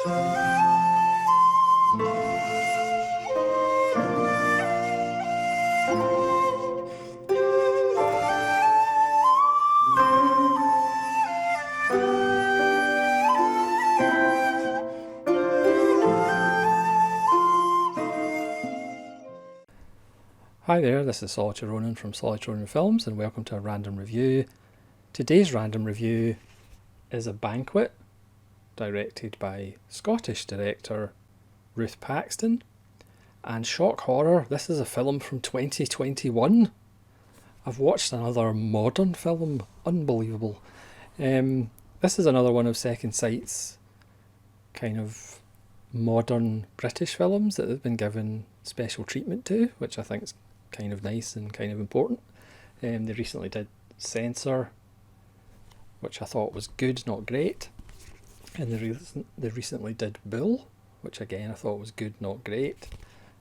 Hi there, this is Solitary Ronan from Solitary Ronan Films, and welcome to a random review. Today's random review is a Banquet, directed by Scottish director Ruth Paxton. And shock horror, this is a film from 2021. I've watched another modern film, unbelievable. This is another one of Second Sight's kind of modern British films that they've been given special treatment to, which I think is kind of nice and kind of important. They recently did Censor, which I thought was good, not great. And they recently did Bull, which again I thought was good, not great.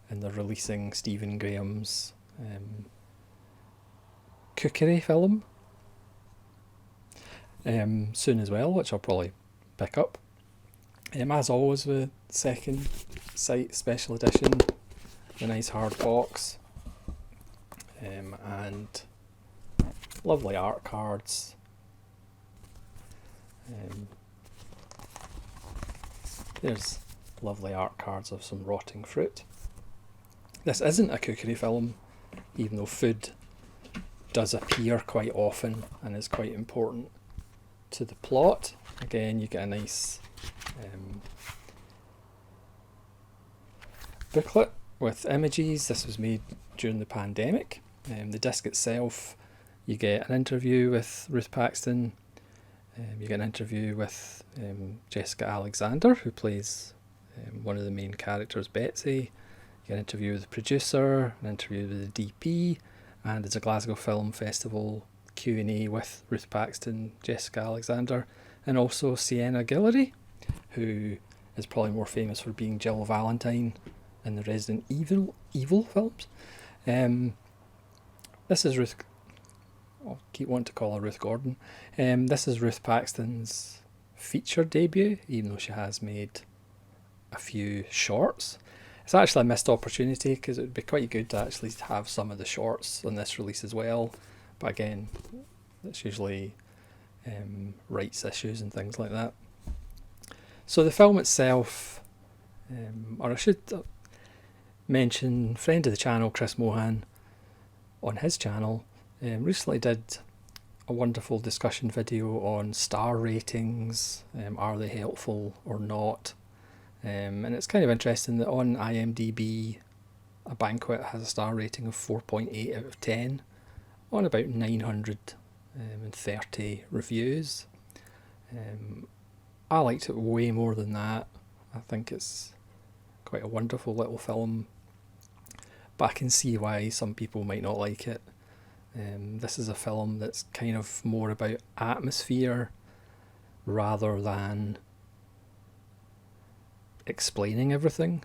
And they're releasing Stephen Graham's cookery film soon as well, which I'll probably pick up. As always with Second Sight Special Edition, the nice hard box, and lovely art cards. There's lovely art cards of some rotting fruit. This isn't a cookery film, even though food does appear quite often and is quite important to the plot. Again, you get a nice booklet with images. This was made during the pandemic. The disc itself, you get an interview with Ruth Paxton. You get an interview with Jessica Alexander, who plays one of the main characters, Betsy. You get an interview with the producer, an interview with the DP, and there's a Glasgow Film Festival Q&A with Ruth Paxton, Jessica Alexander, and also Sienna Guillory, who is probably more famous for being Jill Valentine in the Resident Evil films. This is Ruth... I'll keep wanting to call her Ruth Gordon. This is Ruth Paxton's feature debut, even though she has made a few shorts. It's actually a missed opportunity because it would be quite good to actually have some of the shorts on this release as well. But again, it's usually rights issues and things like that. So the film itself, or I should mention, friend of the channel, Chris Mohan, on his channel, recently did a wonderful discussion video on star ratings, are they helpful or not, and it's kind of interesting that on IMDb a Banquet has a star rating of 4.8 out of 10 on about 930 reviews. I liked it way more than that. I think it's quite a wonderful little film, but I can see why some people might not like it. This is a film that's kind of more about atmosphere rather than explaining everything.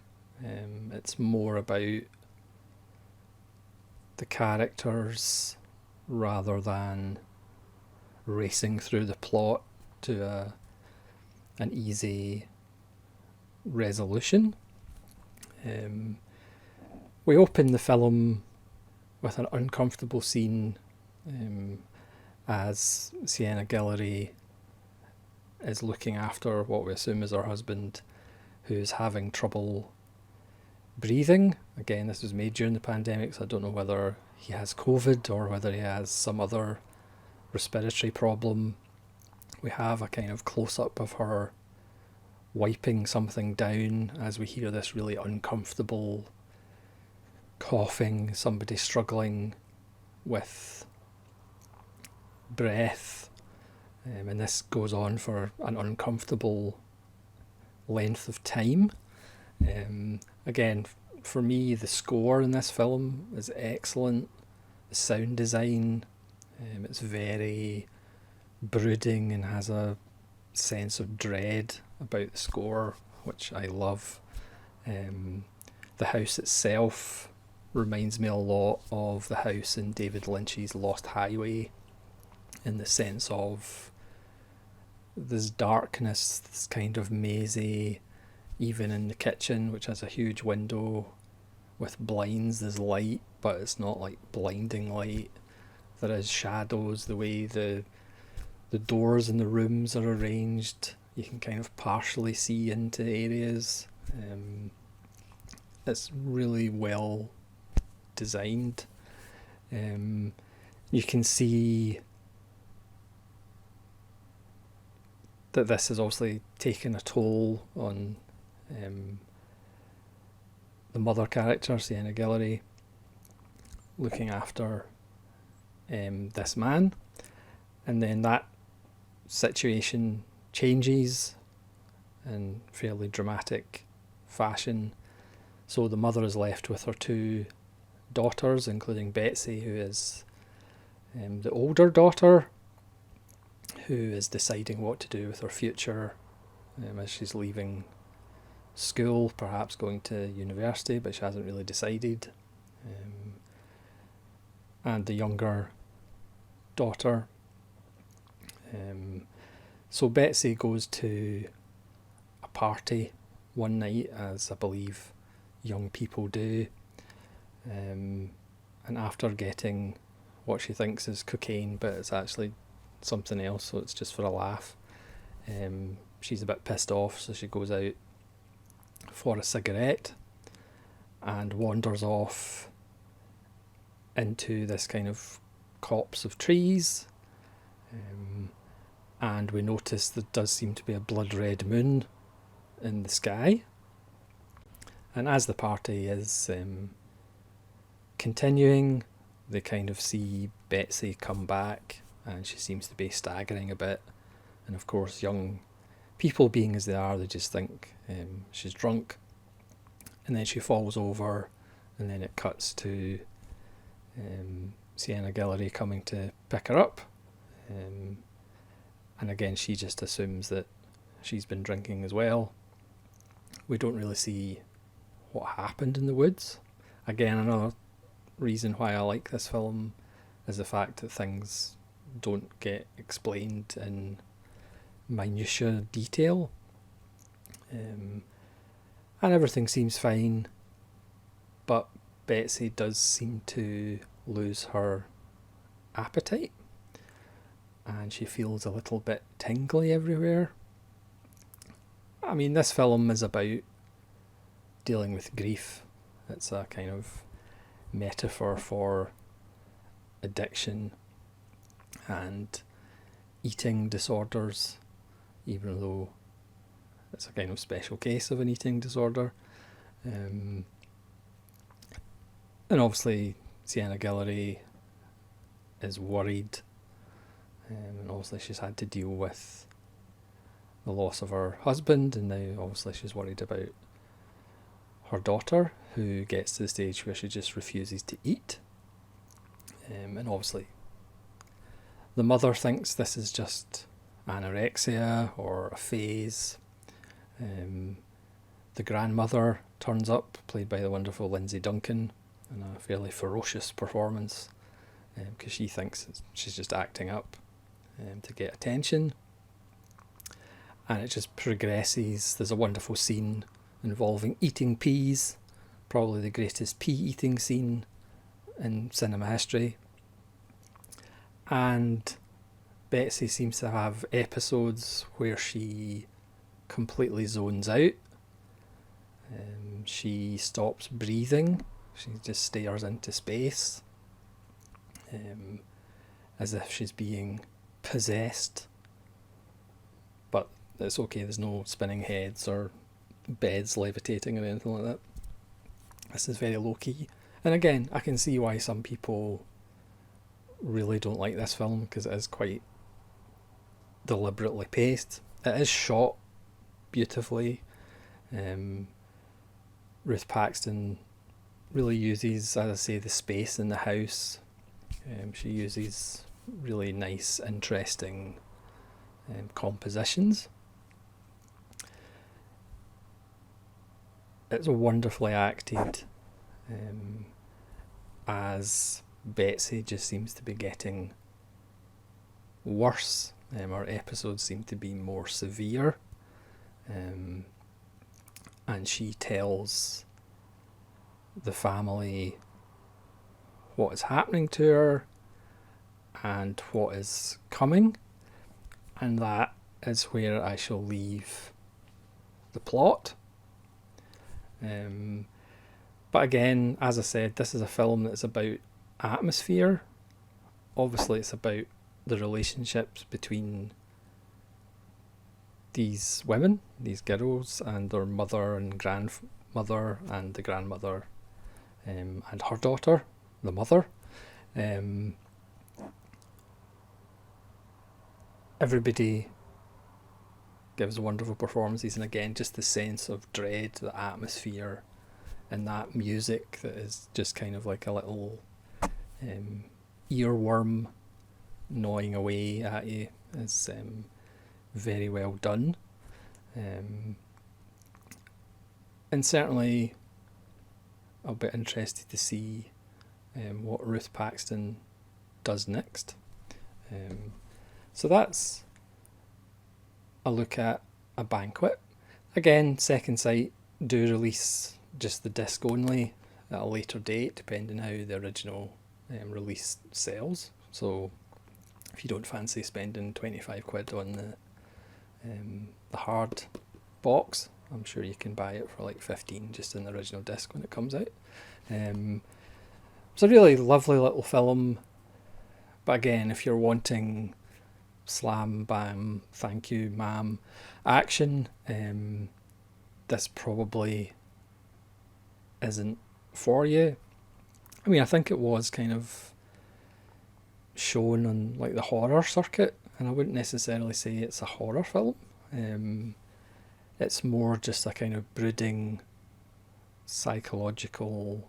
It's more about the characters rather than racing through the plot to an easy resolution. We open the film with an uncomfortable scene as Sienna Guillory is looking after what we assume is her husband, who's having trouble breathing. Again, this was made during the pandemic, so I don't know whether he has COVID or whether he has some other respiratory problem. We have a kind of close-up of her wiping something down as we hear this really uncomfortable coughing, somebody struggling with breath, and this goes on for an uncomfortable length of time. Again, for me, the score in this film is excellent. The sound design, it's very brooding and has a sense of dread about the score, which I love. The house itself reminds me a lot of the house in David Lynch's Lost Highway, in the sense of this darkness, this kind of mazy even in the kitchen, which has a huge window with blinds, there's light, but it's not like blinding light. There is shadows, the way the doors in the rooms are arranged. You can kind of partially see into areas. It's really well designed. You can see that this has obviously taken a toll on the mother character, Sienna Guillory, looking after this man, and then that situation changes in fairly dramatic fashion. So the mother is left with her two daughters, including Betsy, who is the older daughter, who is deciding what to do with her future as she's leaving school, perhaps going to university, but she hasn't really decided. And the younger daughter. So Betsy goes to a party one night, as I believe young people do, and after getting what she thinks is cocaine, but it's actually something else, so it's just for a laugh, she's a bit pissed off, so she goes out for a cigarette and wanders off into this kind of copse of trees, and we notice there does seem to be a blood red moon in the sky. And as the party is continuing, they kind of see Betsy come back, and she seems to be staggering a bit, and of course young people, being as they are, they just think she's drunk, and then she falls over, and then it cuts to Sienna Guillory coming to pick her up, and again she just assumes that she's been drinking as well. We don't really see what happened in the woods. Again, another reason why I like this film is the fact that things don't get explained in minutiae detail, and everything seems fine, but Betsy does seem to lose her appetite, and she feels a little bit tingly everywhere. I mean, this film is about dealing with grief. It's a kind of metaphor for addiction and eating disorders, even though it's a kind of special case of an eating disorder. And obviously Sienna Guillory is worried, and obviously she's had to deal with the loss of her husband, and now obviously she's worried about her daughter, who gets to the stage where she just refuses to eat. And obviously the mother thinks this is just anorexia or a phase. The grandmother turns up, played by the wonderful Lindsay Duncan, in a fairly ferocious performance, because she thinks she's just acting up to get attention. And it just progresses. There's a wonderful scene involving eating peas, probably the greatest pea eating scene in cinema history. And Betsy seems to have episodes where she completely zones out. She stops breathing. She just stares into space, as if she's being possessed. But it's okay, there's no spinning heads or beds levitating or anything like that. This is very low key. And again, I can see why some people really don't like this film, because it is quite deliberately paced. It is shot beautifully. Ruth Paxton really uses, as I say, the space in the house. She uses really nice, interesting compositions. It's wonderfully acted, as Betsy just seems to be getting worse. Our episodes seem to be more severe, and she tells the family what is happening to her and what is coming, and that is where I shall leave the plot. But again, as I said, this is a film that's about atmosphere. Obviously, it's about the relationships between these women, these girls, and their mother and grandmother, and the grandmother, and her daughter, the mother. Everybody gives wonderful performances, and again, just the sense of dread, the atmosphere, and that music that is just kind of like a little earworm gnawing away at you is very well done. And certainly I'll be interested to see what Ruth Paxton does next. So that's a look at A Banquet. Again, Second Sight do release just the disc only at a later date, depending how the original release sells. So if you don't fancy spending 25 quid on the hard box, I'm sure you can buy it for like 15 just in the original disc when it comes out. It's a really lovely little film, but again, if you're wanting slam bam thank you ma'am action, this probably isn't for you. I mean, I think it was kind of shown on like the horror circuit, and I wouldn't necessarily say it's a horror film. It's more just a kind of brooding psychological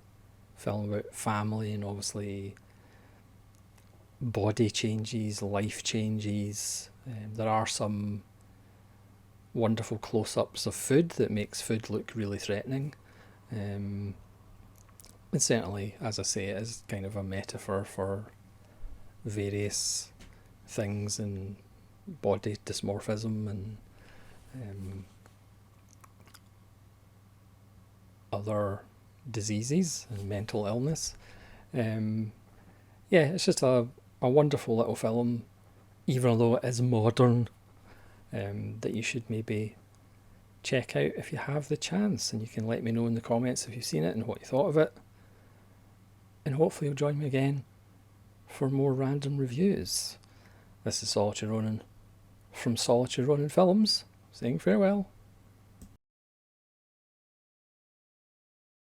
film about family, and obviously body changes, life changes. There are some wonderful close-ups of food that makes food look really threatening. And certainly, as I say, it is kind of a metaphor for various things and body dysmorphism and other diseases and mental illness. Yeah, it's just a wonderful little film, even though it is modern, that you should maybe check out if you have the chance, and you can let me know in the comments if you've seen it and what you thought of it. And hopefully you'll join me again for more random reviews. This is Solitude Ronin from Solitude Ronin Films, saying farewell.